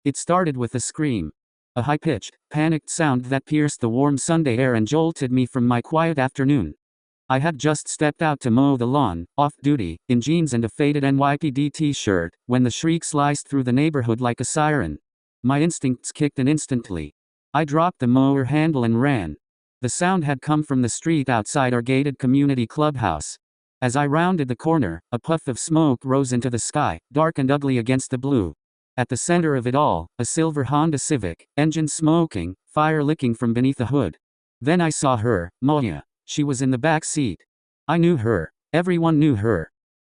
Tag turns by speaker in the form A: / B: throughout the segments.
A: It started with a scream. A high-pitched, panicked sound that pierced the warm Sunday air and jolted me from my quiet afternoon. I had just stepped out to mow the lawn, off-duty, in jeans and a faded NYPD t-shirt, when the shriek sliced through the neighborhood like a siren. My instincts kicked in instantly. I dropped the mower handle and ran. The sound had come from the street outside our gated community clubhouse. As I rounded the corner, a puff of smoke rose into the sky, dark and ugly against the blue. At the center of it all, a silver Honda Civic, engine smoking, fire licking from beneath the hood. Then I saw her, Maya. She was in the back seat. I knew her. Everyone knew her.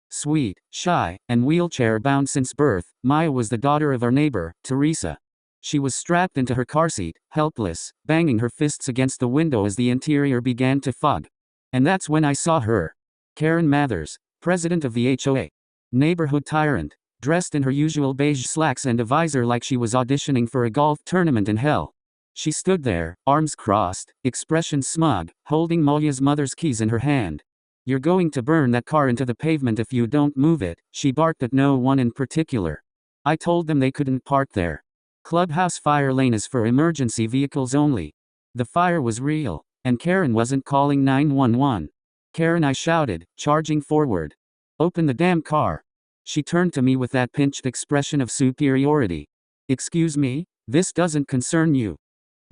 A: Sweet, shy, and wheelchair-bound since birth, Maya was the daughter of our neighbor, Teresa. She was strapped into her car seat, helpless, banging her fists against the window as the interior began to fog. And that's when I saw her. Karen Mathers, president of the HOA. Neighborhood tyrant, dressed in her usual beige slacks and a visor like she was auditioning for a golf tournament in hell. She stood there, arms crossed, expression smug, holding Maya's mother's keys in her hand. "You're going to burn that car into the pavement if you don't move it," she barked at no one in particular. I told them they couldn't park there. Clubhouse fire lane is for emergency vehicles only. The fire was real, and Karen wasn't calling 911. "Karen," I shouted, charging forward. "Open the damn car." She turned to me with that pinched expression of superiority. "Excuse me? This doesn't concern you."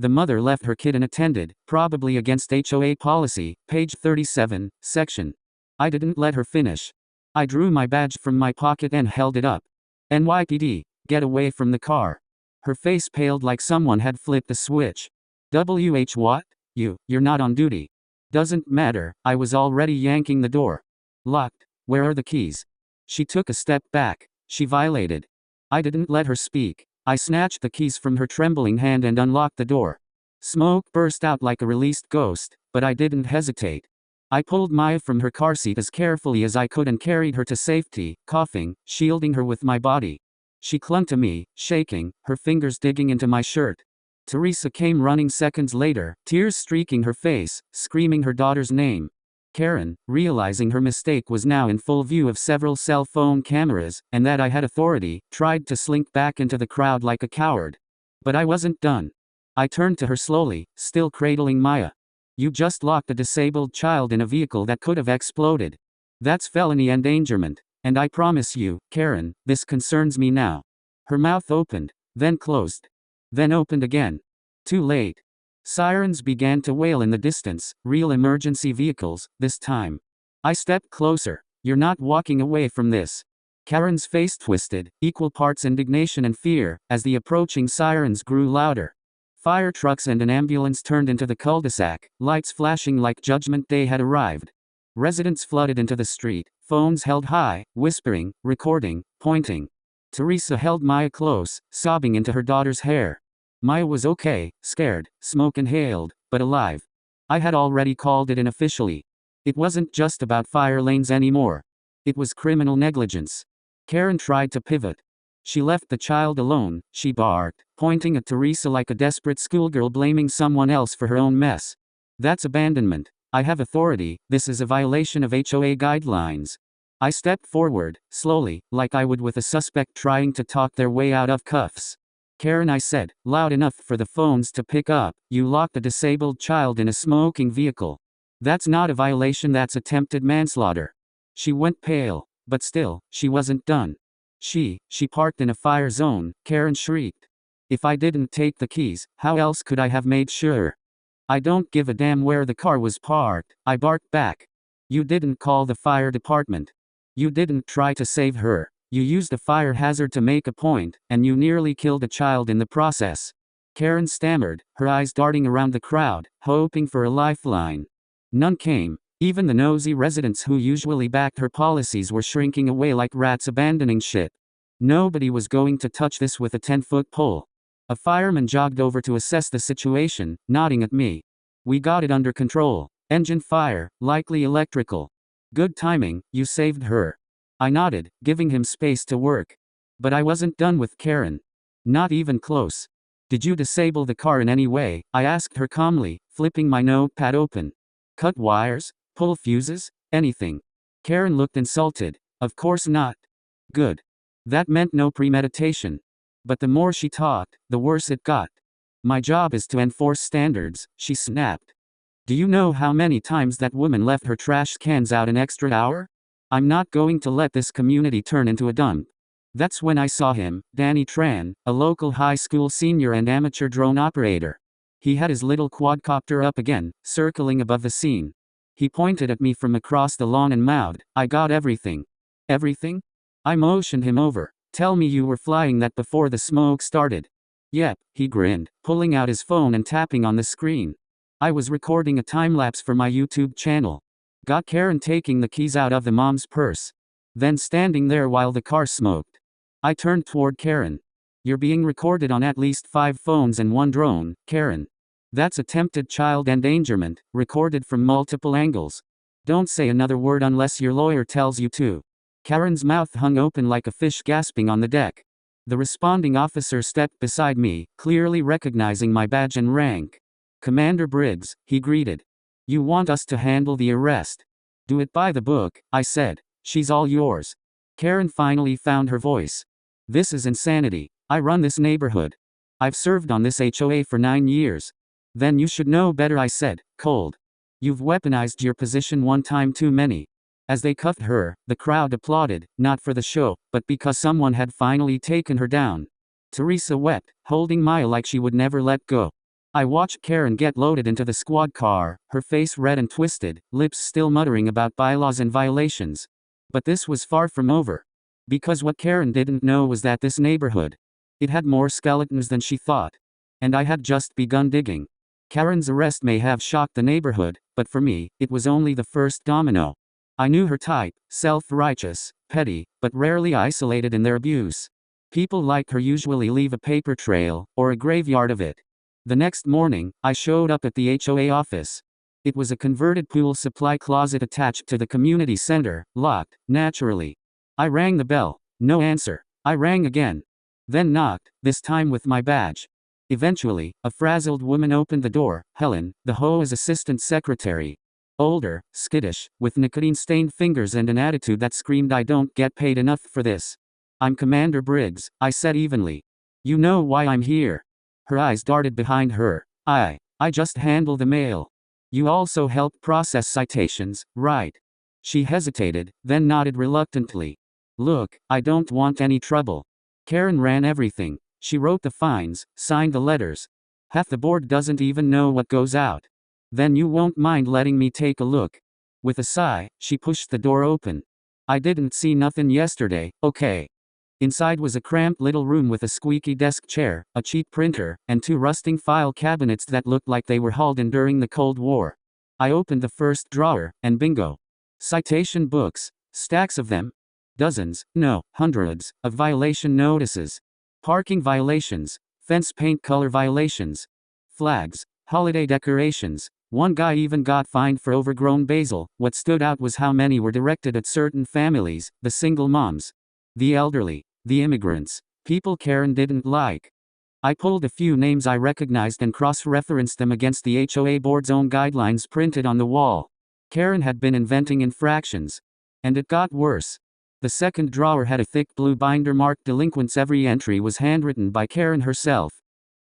A: The mother left her kid unattended, probably against HOA policy, page 37, section. I didn't let her finish. I drew my badge from my pocket and held it up. "NYPD, get away from the car." Her face paled like someone had flipped a switch. "WH what? You're not on duty." "Doesn't matter, I was already yanking the door." "Locked. Where are the keys?" She took a step back. She violated. I didn't let her speak. I snatched the keys from her trembling hand and unlocked the door. Smoke burst out like a released ghost, but I didn't hesitate. I pulled Maya from her car seat as carefully as I could and carried her to safety, coughing, shielding her with my body. She clung to me, shaking, her fingers digging into my shirt. Teresa came running seconds later, tears streaking her face, screaming her daughter's name. Karen, realizing her mistake was now in full view of several cell phone cameras, and that I had authority, tried to slink back into the crowd like a coward. But I wasn't done. I turned to her slowly, still cradling Maya. "You just locked a disabled child in a vehicle that could have exploded. That's felony endangerment. And I promise you, Karen, this concerns me now." Her mouth opened, then closed. Then opened again. Too late. Sirens began to wail in the distance, real emergency vehicles, this time. I stepped closer. "You're not walking away from this." Karen's face twisted, equal parts indignation and fear, as the approaching sirens grew louder. Fire trucks and an ambulance turned into the cul-de-sac, lights flashing like Judgment Day had arrived. Residents flooded into the street, phones held high, whispering, recording, pointing. Teresa held Maya close, sobbing into her daughter's hair. Maya was okay, scared, smoke inhaled, but alive. I had already called it in officially. It wasn't just about fire lanes anymore. It was criminal negligence. Karen tried to pivot. She left the child alone, she barked, pointing at Teresa like a desperate schoolgirl blaming someone else for her own mess. "That's abandonment. I have authority, this is a violation of HOA guidelines." I stepped forward, slowly, like I would with a suspect trying to talk their way out of cuffs. "Karen," I said, loud enough for the phones to pick up, "you locked a disabled child in a smoking vehicle. That's not a violation, that's attempted manslaughter." She went pale, but still, she wasn't done. She parked in a fire zone," Karen shrieked. "If I didn't take the keys, how else could I have made sure?" "I don't give a damn where the car was parked," I barked back. "You didn't call the fire department. You didn't try to save her. You used a fire hazard to make a point, and you nearly killed a child in the process." Karen stammered, her eyes darting around the crowd, hoping for a lifeline. None came. Even the nosy residents who usually backed her policies were shrinking away like rats abandoning shit. Nobody was going to touch this with a 10-foot pole. A fireman jogged over to assess the situation, nodding at me. "We got it under control. Engine fire, likely electrical." "Good timing, you saved her." I nodded, giving him space to work. But I wasn't done with Karen. Not even close. "Did you disable the car in any way?" I asked her calmly, flipping my notepad open. "Cut wires? Pull fuses? Anything?" Karen looked insulted. "Of course not." "Good. That meant no premeditation." But the more she talked, the worse it got. My job is to enforce standards, she snapped. Do you know how many times that woman left her trash cans out an extra hour? I'm not going to let this community turn into a dump. That's when I saw him, Danny Tran, a local high school senior and amateur drone operator. He had his little quadcopter up again, circling above the scene. He pointed at me from across the lawn and mouthed, "I got everything." Everything? I motioned him over. "Tell me you were flying that before the smoke started." "Yep," he grinned, pulling out his phone and tapping on the screen. "I was recording a time-lapse for my YouTube channel." Got Karen taking the keys out of the mom's purse. Then standing there while the car smoked. I turned toward Karen. "You're being recorded on at least 5 phones and 1 drone, Karen. That's attempted child endangerment, recorded from multiple angles. Don't say another word unless your lawyer tells you to." Karen's mouth hung open like a fish gasping on the deck. The responding officer stepped beside me, clearly recognizing my badge and rank. "Commander Briggs," he greeted. "You want us to handle the arrest?" "Do it by the book," I said. "She's all yours." Karen finally found her voice. "This is insanity. I run this neighborhood. I've served on this HOA for 9 years. "Then you should know better," I said, cold. "You've weaponized your position one time too many." As they cuffed her, the crowd applauded, not for the show, but because someone had finally taken her down. Teresa wept, holding Maya like she would never let go. I watched Karen get loaded into the squad car, her face red and twisted, lips still muttering about bylaws and violations. But this was far from over. Because what Karen didn't know was that this neighborhood, it had more skeletons than she thought. And I had just begun digging. Karen's arrest may have shocked the neighborhood, but for me, it was only the first domino. I knew her type, self-righteous, petty, but rarely isolated in their abuse. People like her usually leave a paper trail, or a graveyard of it. The next morning, I showed up at the HOA office. It was a converted pool supply closet attached to the community center, locked, naturally. I rang the bell. No answer. I rang again. Then knocked, this time with my badge. Eventually, a frazzled woman opened the door, Helen, the HOA's assistant secretary. Older, skittish, with nicotine-stained fingers and an attitude that screamed, "I don't get paid enough for this." "I'm Commander Briggs," I said evenly. "You know why I'm here." Her eyes darted behind her. I just handle the mail." "You also help process citations, right?" She hesitated, then nodded reluctantly. "Look, I don't want any trouble." Karen ran everything. She wrote the fines, signed the letters. Half the board doesn't even know what goes out. "Then you won't mind letting me take a look?" With a sigh, she pushed the door open. "I didn't see nothing yesterday, okay?" Inside was a cramped little room with a squeaky desk chair, a cheap printer, and 2 rusting file cabinets that looked like they were hauled in during the Cold War. I opened the first drawer, and bingo. Citation books. Stacks of them. Dozens, no, hundreds, of violation notices. Parking violations. Fence paint color violations. Flags. Holiday decorations. One guy even got fined for overgrown basil. What stood out was how many were directed at certain families, the single moms, the elderly, the immigrants, people Karen didn't like. I pulled a few names I recognized and cross-referenced them against the HOA board's own guidelines printed on the wall. Karen had been inventing infractions. And it got worse. The second drawer had a thick blue binder marked delinquents. Every entry was handwritten by Karen herself.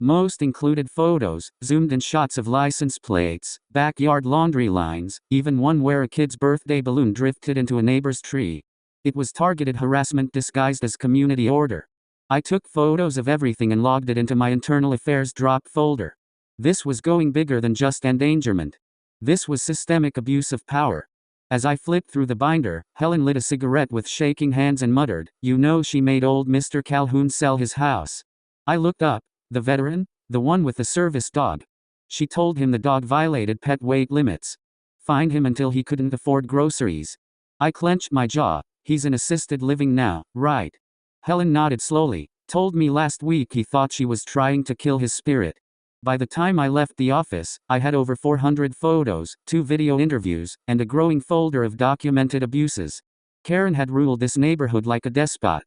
A: Most included photos, zoomed-in shots of license plates, backyard laundry lines, even one where a kid's birthday balloon drifted into a neighbor's tree. It was targeted harassment disguised as community order. I took photos of everything and logged it into my internal affairs drop folder. This was going bigger than just endangerment. This was systemic abuse of power. As I flipped through the binder, Helen lit a cigarette with shaking hands and muttered, "You know she made old Mr. Calhoun sell his house." I looked up. The veteran? The one with the service dog. She told him the dog violated pet weight limits. Fined him until he couldn't afford groceries. I clenched my jaw. He's in assisted living now, right? Helen nodded slowly. Told me last week he thought she was trying to kill his spirit. By the time I left the office, I had over 400 photos, 2 video interviews, and a growing folder of documented abuses. Karen had ruled this neighborhood like a despot.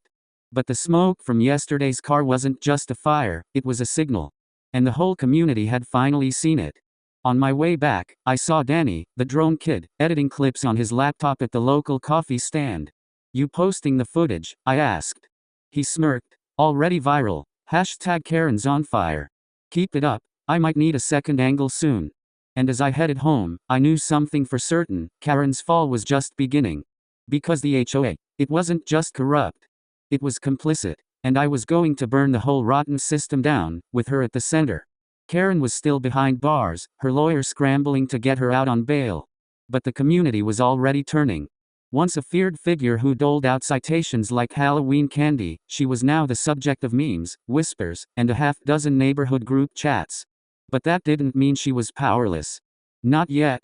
A: But the smoke from yesterday's car wasn't just a fire, it was a signal. And the whole community had finally seen it. On my way back, I saw Danny, the drone kid, editing clips on his laptop at the local coffee stand. "You posting the footage?" I asked. He smirked. "Already viral. Hashtag Karen's on fire. Keep it up, I might need a second angle soon. And as I headed home, I knew something for certain: Karen's fall was just beginning. Because the HOA, it wasn't just corrupt. It was complicit. And I was going to burn the whole rotten system down, with her at the center. Karen was still behind bars, her lawyer scrambling to get her out on bail. But the community was already turning. Once a feared figure who doled out citations like Halloween candy, she was now the subject of memes, whispers, and a half-dozen neighborhood group chats. But that didn't mean she was powerless. Not yet.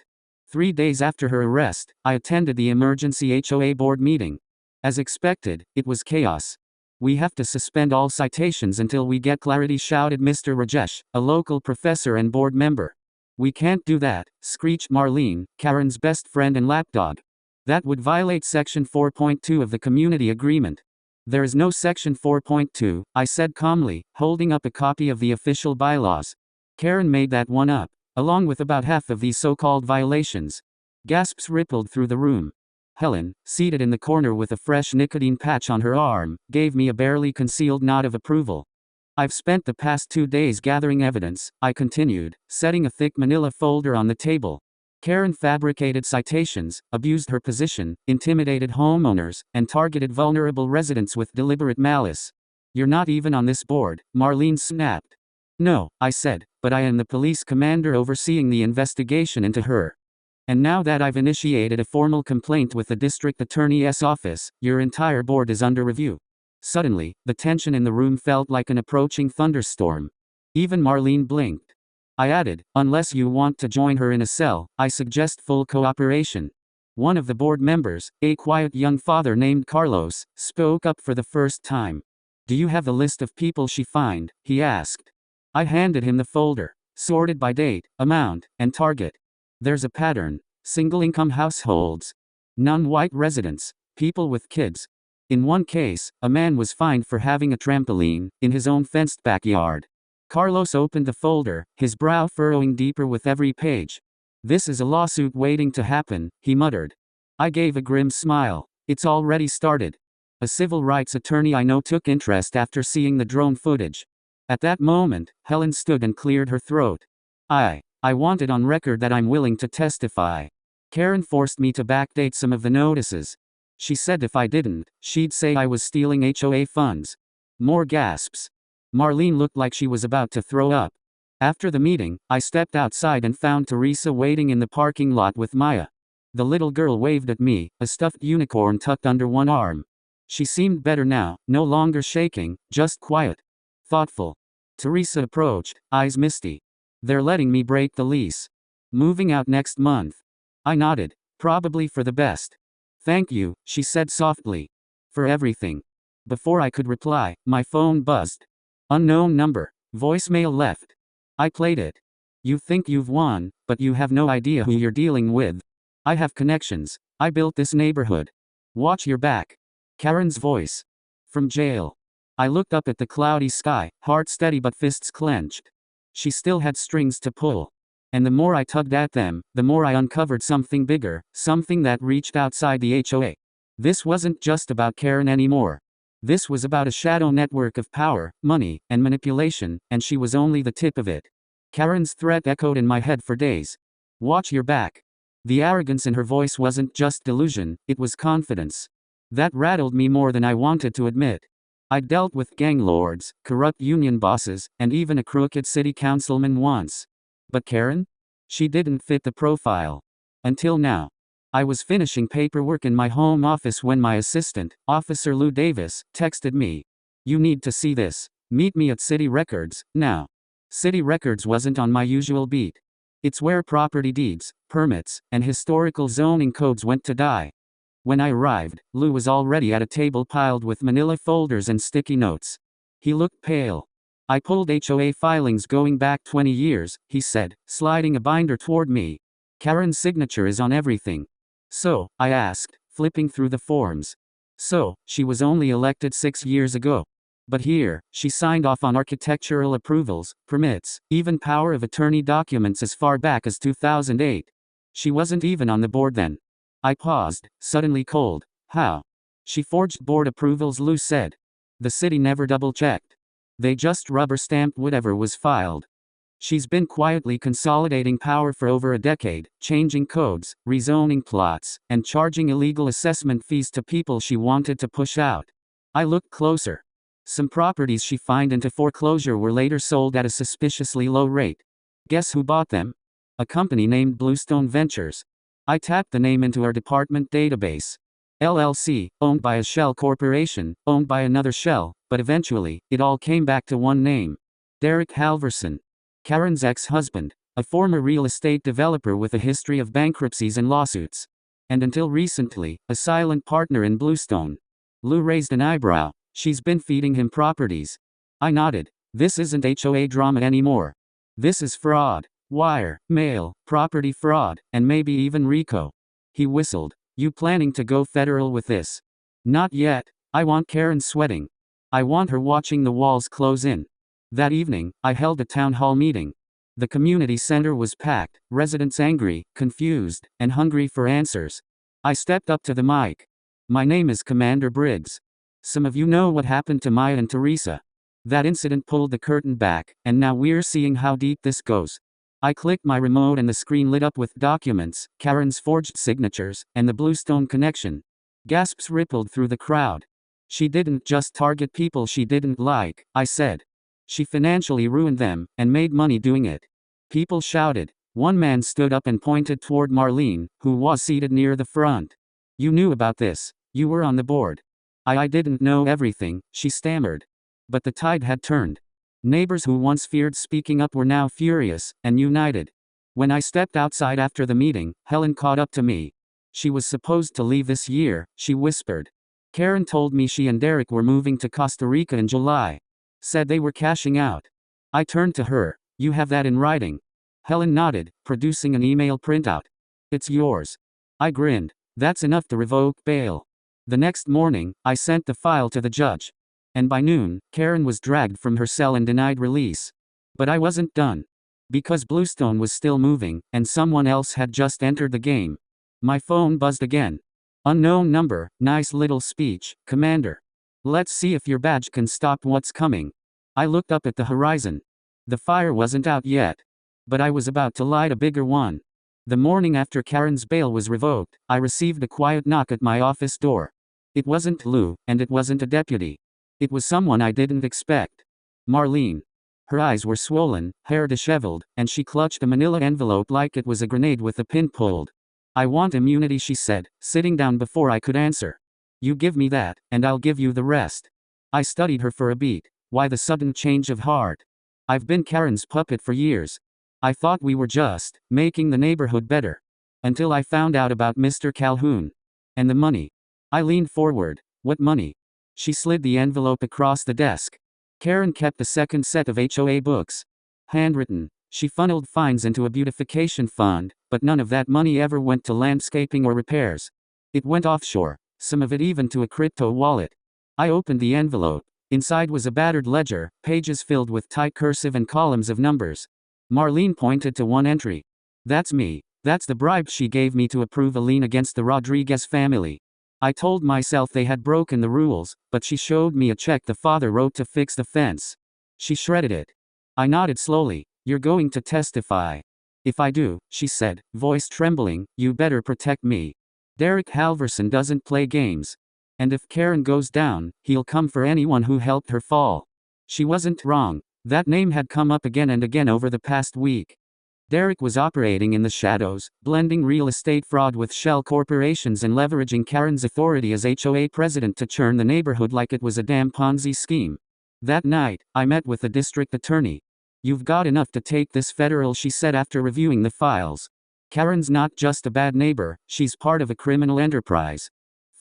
A: 3 days after her arrest, I attended the emergency HOA board meeting. As expected, it was chaos. "We have to suspend all citations until we get clarity," shouted Mr. Rajesh, a local professor and board member. "We can't do that," screeched Marlene, Karen's best friend and lapdog. "That would violate Section 4.2 of the Community Agreement." "There is no Section 4.2, I said calmly, holding up a copy of the official bylaws. "Karen made that one up, along with about half of these so-called violations." Gasps rippled through the room. Helen, seated in the corner with a fresh nicotine patch on her arm, gave me a barely concealed nod of approval. "I've spent the past 2 days gathering evidence," I continued, setting a thick manila folder on the table. "Karen fabricated citations, abused her position, intimidated homeowners, and targeted vulnerable residents with deliberate malice." "You're not even on this board," Marlene snapped. "No," I said, "but I am the police commander overseeing the investigation into her. And now that I've initiated a formal complaint with the district attorney's office, your entire board is under review." Suddenly, the tension in the room felt like an approaching thunderstorm. Even Marlene blinked. I added, "Unless you want to join her in a cell, I suggest full cooperation." One of the board members, a quiet young father named Carlos, spoke up for the first time. "Do you have the list of people she fined?" he asked. I handed him the folder, sorted by date, amount, and target. "There's a pattern: single-income households, non-white residents, people with kids." In one case, a man was fined for having a trampoline in his own fenced backyard. Carlos opened the folder, his brow furrowing deeper with every page. "This is a lawsuit waiting to happen," he muttered. I gave a grim smile. "It's already started." A civil rights attorney I know took interest after seeing the drone footage. At that moment, Helen stood and cleared her throat. I wanted on record that I'm willing to testify. Karen forced me to backdate some of the notices. She said if I didn't, she'd say I was stealing HOA funds. More gasps. Marlene looked like she was about to throw up. After the meeting, I stepped outside and found Teresa waiting in the parking lot with Maya. The little girl waved at me, a stuffed unicorn tucked under one arm. She seemed better now, no longer shaking, just quiet. Thoughtful. Teresa approached, eyes misty. "They're letting me break the lease. Moving out next month." I nodded. "Probably for the best." "Thank you," she said softly. "For everything." Before I could reply, my phone buzzed. Unknown number. Voicemail left. I played it. "You think you've won, but you have no idea who you're dealing with. I have connections. I built this neighborhood. Watch your back." Karen's voice. From jail. I looked up at the cloudy sky, heart steady but fists clenched. She still had strings to pull. And the more I tugged at them, the more I uncovered something bigger, something that reached outside the HOA. This wasn't just about Karen anymore. This was about a shadow network of power, money, and manipulation, and she was only the tip of it. Karen's threat echoed in my head for days. "Watch your back." The arrogance in her voice wasn't just delusion, it was confidence. That rattled me more than I wanted to admit. I'd dealt with gang lords, corrupt union bosses, and even a crooked city councilman once. But Karen? She didn't fit the profile. Until now. I was finishing paperwork in my home office when my assistant, Officer Lou Davis, texted me. "You need to see this. Meet me at City Records, now." City Records wasn't on my usual beat. It's where property deeds, permits, and historical zoning codes went to die. When I arrived, Lou was already at a table piled with manila folders and sticky notes. He looked pale. "I pulled HOA filings going back 20 years, he said, sliding a binder toward me. "Karen's signature is on everything." "So?" I asked, flipping through the forms. "So, she was only elected 6 years ago. But here, she signed off on architectural approvals, permits, even power of attorney documents as far back as 2008. She wasn't even on the board then." I paused, suddenly cold. "How?" "She forged board approvals," Lou said. "The city never double-checked." They just rubber-stamped whatever was filed. She's been quietly consolidating power for over a decade, changing codes, rezoning plots, and charging illegal assessment fees to people she wanted to push out. I looked closer. Some properties she fined into foreclosure were later sold at a suspiciously low rate. Guess who bought them? A company named Bluestone Ventures. I tapped the name into our department database. LLC, owned by a shell corporation, owned by another shell, but eventually, it all came back to one name. Derek Halverson. Karen's ex-husband, a former real estate developer with a history of bankruptcies and lawsuits. And until recently, a silent partner in Bluestone. Lou raised an eyebrow. She's been feeding him properties. I nodded. This isn't HOA drama anymore. This is fraud. Wire, mail, property fraud, and maybe even RICO. He whistled. You planning to go federal with this? Not yet. I want Karen sweating. I want her watching the walls close in. That evening, I held a town hall meeting. The community center was packed, residents angry, confused, and hungry for answers. I stepped up to the mic. My name is Commander Briggs. Some of you know what happened to Maya and Teresa. That incident pulled the curtain back, and now we're seeing how deep this goes. I clicked my remote and the screen lit up with documents, Karen's forged signatures, and the Bluestone connection. Gasps rippled through the crowd. She didn't just target people she didn't like, I said. She financially ruined them, and made money doing it. People shouted. One man stood up and pointed toward Marlene, who was seated near the front. You knew about this. You were on the board. I didn't know everything, she stammered. But the tide had turned. Neighbors who once feared speaking up were now furious, and united. When I stepped outside after the meeting, Helen caught up to me. She was supposed to leave this year, she whispered. Karen told me she and Derek were moving to Costa Rica in July. Said they were cashing out. I turned to her. You have that in writing? Helen nodded, producing an email printout. It's yours. I grinned. That's enough to revoke bail. The next morning, I sent the file to the judge. And by noon, Karen was dragged from her cell and denied release. But I wasn't done. Because Bluestone was still moving, and someone else had just entered the game. My phone buzzed again. Unknown number, nice little speech, Commander. Let's see if your badge can stop what's coming. I looked up at the horizon. The fire wasn't out yet. But I was about to light a bigger one. The morning after Karen's bail was revoked, I received a quiet knock at my office door. It wasn't Lou, and it wasn't a deputy. It was someone I didn't expect. Marlene. Her eyes were swollen, hair disheveled, and she clutched a manila envelope like it was a grenade with a pin pulled. I want immunity, she said, sitting down before I could answer. You give me that, and I'll give you the rest. I studied her for a beat. Why the sudden change of heart? I've been Karen's puppet for years. I thought we were just making the neighborhood better. Until I found out about Mr. Calhoun. And the money. I leaned forward. What money? She slid the envelope across the desk. Karen kept a second set of HOA books. Handwritten. She funneled fines into a beautification fund, but none of that money ever went to landscaping or repairs. It went offshore. Some of it even to a crypto wallet. I opened the envelope. Inside was a battered ledger, pages filled with tight cursive and columns of numbers. Marlene pointed to one entry. That's me. That's the bribe she gave me to approve a lien against the Rodriguez family. I told myself they had broken the rules, but she showed me a check the father wrote to fix the fence. She shredded it. I nodded slowly. You're going to testify. If I do, she said, voice trembling, you better protect me. Derek Halverson doesn't play games. And if Karen goes down, he'll come for anyone who helped her fall. She wasn't wrong. That name had come up again and again over the past week. Derek was operating in the shadows, blending real estate fraud with shell corporations and leveraging Karen's authority as HOA president to churn the neighborhood like it was a damn Ponzi scheme. That night, I met with the district attorney. You've got enough to take this federal, she said after reviewing the files. Karen's not just a bad neighbor, she's part of a criminal enterprise.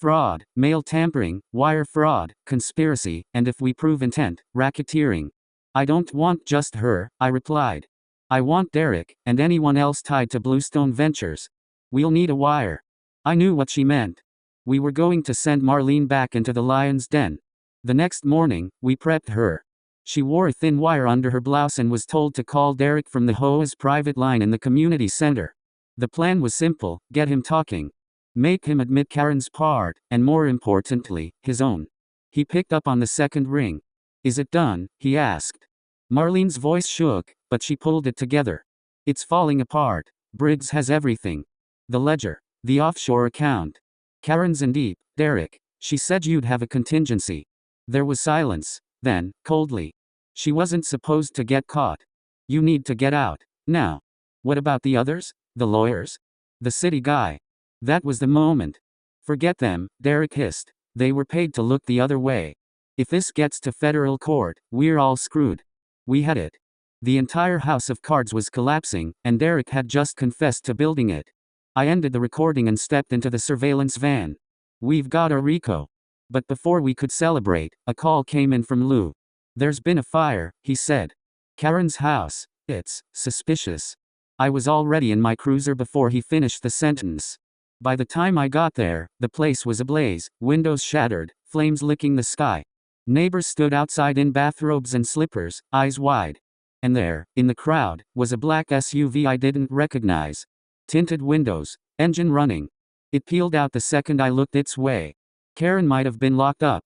A: Fraud, mail tampering, wire fraud, conspiracy, and if we prove intent, racketeering. I don't want just her, I replied. I want Derek, and anyone else tied to Bluestone Ventures. We'll need a wire. I knew what she meant. We were going to send Marlene back into the lion's den. The next morning, we prepped her. She wore a thin wire under her blouse and was told to call Derek from the HOA's private line in the community center. The plan was simple, get him talking. Make him admit Karen's part, and more importantly, his own. He picked up on the second ring. Is it done? He asked. Marlene's voice shook, but she pulled it together. It's falling apart. Briggs has everything. The ledger. The offshore account. Karen's in deep. Derek, she said you'd have a contingency. There was silence. Then, coldly. She wasn't supposed to get caught. You need to get out. Now. What about the others? The lawyers? The city guy? That was the moment. Forget them, Derek hissed. They were paid to look the other way. If this gets to federal court, we're all screwed. We had it. The entire house of cards was collapsing, and Derek had just confessed to building it. I ended the recording and stepped into the surveillance van. We've got a Rico. But before we could celebrate, a call came in from Lou. There's been a fire, he said. Karen's house. It's suspicious. I was already in my cruiser before he finished the sentence. By the time I got there, the place was ablaze, windows shattered, flames licking the sky. Neighbors stood outside in bathrobes and slippers, eyes wide. And there, in the crowd, was a black SUV I didn't recognize. Tinted windows, engine running. It peeled out the second I looked its way. Karen might have been locked up.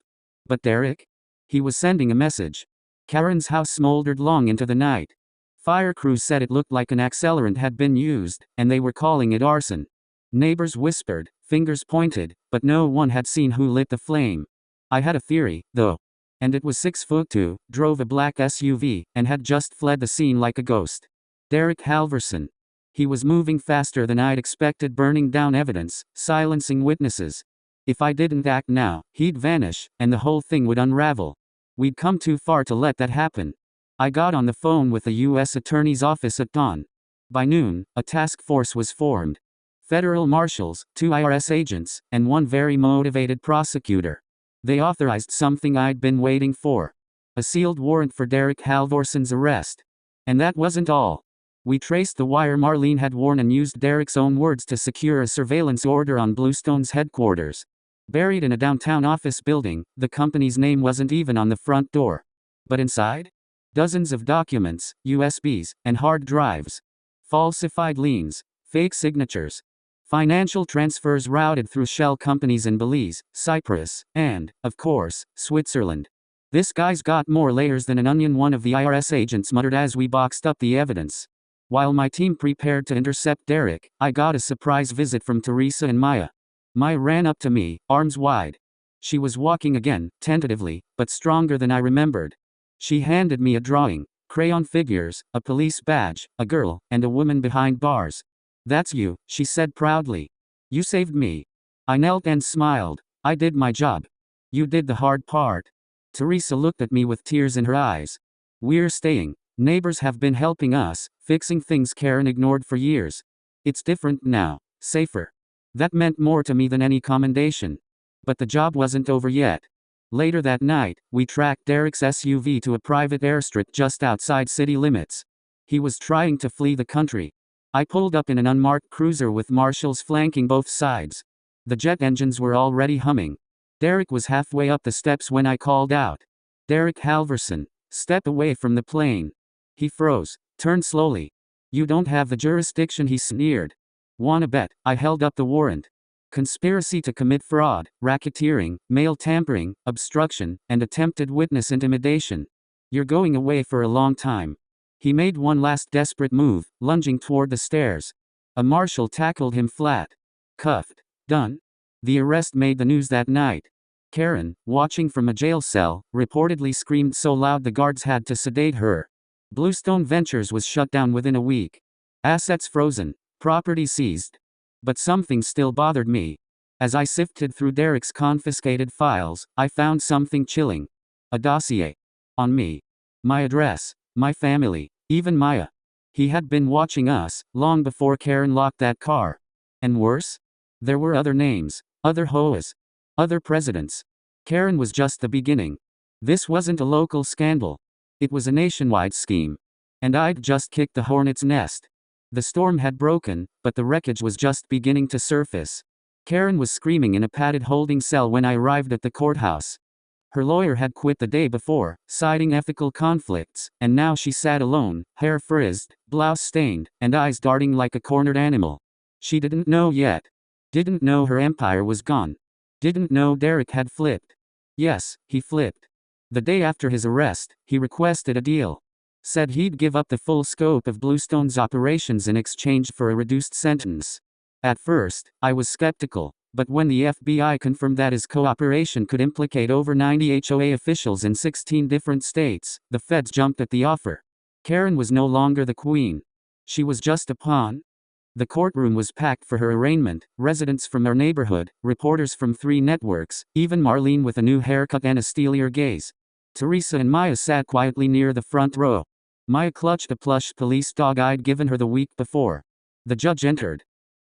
A: But Derek? He was sending a message. Karen's house smoldered long into the night. Fire crews said it looked like an accelerant had been used, and they were calling it arson. Neighbors whispered, fingers pointed, but no one had seen who lit the flame. I had a theory, though. And it was 6'2", drove a black SUV, and had just fled the scene like a ghost. Derek Halverson. He was moving faster than I'd expected, burning down evidence, silencing witnesses. If I didn't act now, he'd vanish, and the whole thing would unravel. We'd come too far to let that happen. I got on the phone with the U.S. Attorney's Office at dawn. By noon, a task force was formed. Federal marshals, 2 IRS agents, and 1 very motivated prosecutor. They authorized something I'd been waiting for. A sealed warrant for Derek Halvorson's arrest. And that wasn't all. We traced the wire Marlene had worn and used Derek's own words to secure a surveillance order on Bluestone's headquarters. Buried in a downtown office building, the company's name wasn't even on the front door. But inside? Dozens of documents, USBs, and hard drives. Falsified liens, fake signatures. Financial transfers routed through shell companies in Belize, Cyprus, and, of course, Switzerland. This guy's got more layers than an onion, one of the IRS agents muttered as we boxed up the evidence. While my team prepared to intercept Derek, I got a surprise visit from Teresa and Maya. Maya ran up to me, arms wide. She was walking again, tentatively, but stronger than I remembered. She handed me a drawing, crayon figures, a police badge, a girl, and a woman behind bars. That's you, she said proudly. You saved me. I knelt and smiled. I did my job. You did the hard part. Teresa looked at me with tears in her eyes. We're staying. Neighbors have been helping us, fixing things Karen ignored for years. It's different now, safer. That meant more to me than any commendation. But the job wasn't over yet. Later that night, we tracked Derek's SUV to a private airstrip just outside city limits. He was trying to flee the country. I pulled up in an unmarked cruiser with marshals flanking both sides. The jet engines were already humming. Derek was halfway up the steps when I called out. Derek Halverson, step away from the plane. He froze, turned slowly. You don't have the jurisdiction, he sneered. Wanna bet? I held up the warrant. Conspiracy to commit fraud, racketeering, mail tampering, obstruction, and attempted witness intimidation. You're going away for a long time. He made one last desperate move, lunging toward the stairs. A marshal tackled him flat. Cuffed. Done. The arrest made the news that night. Karen, watching from a jail cell, reportedly screamed so loud the guards had to sedate her. Bluestone Ventures was shut down within a week. Assets frozen. Property seized. But something still bothered me. As I sifted through Derek's confiscated files, I found something chilling. A dossier. On me. My address. My family. Even Maya. He had been watching us, long before Karen locked that car. And worse? There were other names. Other HOAs. Other presidents. Karen was just the beginning. This wasn't a local scandal. It was a nationwide scheme. And I'd just kicked the hornet's nest. The storm had broken, but the wreckage was just beginning to surface. Karen was screaming in a padded holding cell when I arrived at the courthouse. Her lawyer had quit the day before, citing ethical conflicts, and now she sat alone, hair frizzed, blouse stained, and eyes darting like a cornered animal. She didn't know yet. Didn't know her empire was gone. Didn't know Derek had flipped. Yes, he flipped. The day after his arrest, he requested a deal. Said he'd give up the full scope of Bluestone's operations in exchange for a reduced sentence. At first, I was skeptical, but when the FBI confirmed that his cooperation could implicate over 90 HOA officials in 16 different states, the feds jumped at the offer. Karen was no longer the queen. She was just a pawn. The courtroom was packed for her arraignment, residents from our neighborhood, reporters from 3 networks, even Marlene with a new haircut and a steelier gaze. Teresa and Maya sat quietly near the front row. Maya clutched a plush police dog I'd given her the week before. The judge entered.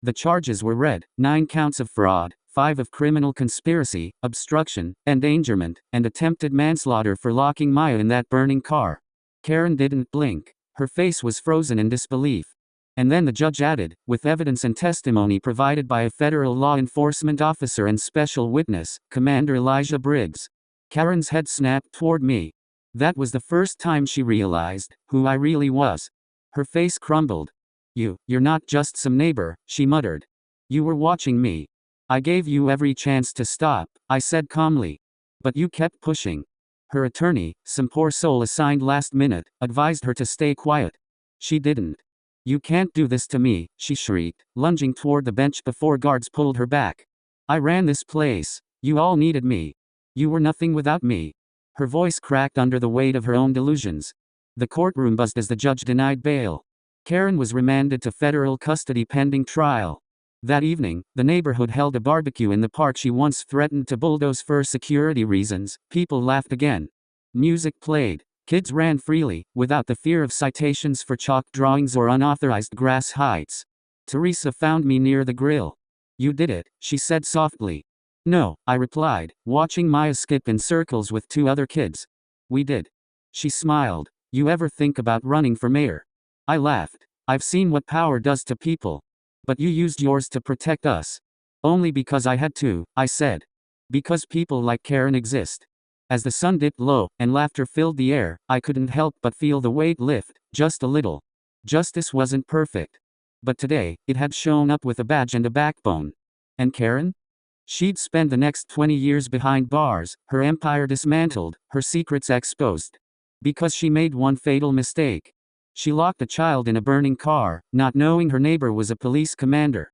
A: The charges were read: 9 counts of fraud, 5 of criminal conspiracy, obstruction, endangerment, and attempted manslaughter for locking Maya in that burning car. Karen didn't blink. Her face was frozen in disbelief. And then the judge added, with evidence and testimony provided by a federal law enforcement officer and special witness, Commander Elijah Briggs. Karen's head snapped toward me. That was the first time she realized who I really was. Her face crumbled. You're not just some neighbor, she muttered. You were watching me. I gave you every chance to stop, I said calmly. But you kept pushing. Her attorney, some poor soul assigned last minute, advised her to stay quiet. She didn't. You can't do this to me, she shrieked, lunging toward the bench before guards pulled her back. I ran this place. You all needed me. You were nothing without me. Her voice cracked under the weight of her own delusions. The courtroom buzzed as the judge denied bail. Karen was remanded to federal custody pending trial. That evening, the neighborhood held a barbecue in the park she once threatened to bulldoze for security reasons. People laughed again. Music played. Kids ran freely, without the fear of citations for chalk drawings or unauthorized grass heights. Teresa found me near the grill. You did it, she said softly. No, I replied, watching Maya skip in circles with 2 other kids. We did. She smiled. You ever think about running for mayor? I laughed. I've seen what power does to people. But you used yours to protect us. Only because I had to, I said. Because people like Karen exist. As the sun dipped low, and laughter filled the air, I couldn't help but feel the weight lift, just a little. Justice wasn't perfect. But today, it had shown up with a badge and a backbone. And Karen? She'd spend the next 20 years behind bars, her empire dismantled, her secrets exposed. Because she made one fatal mistake. She locked a child in a burning car, not knowing her neighbor was a police commander.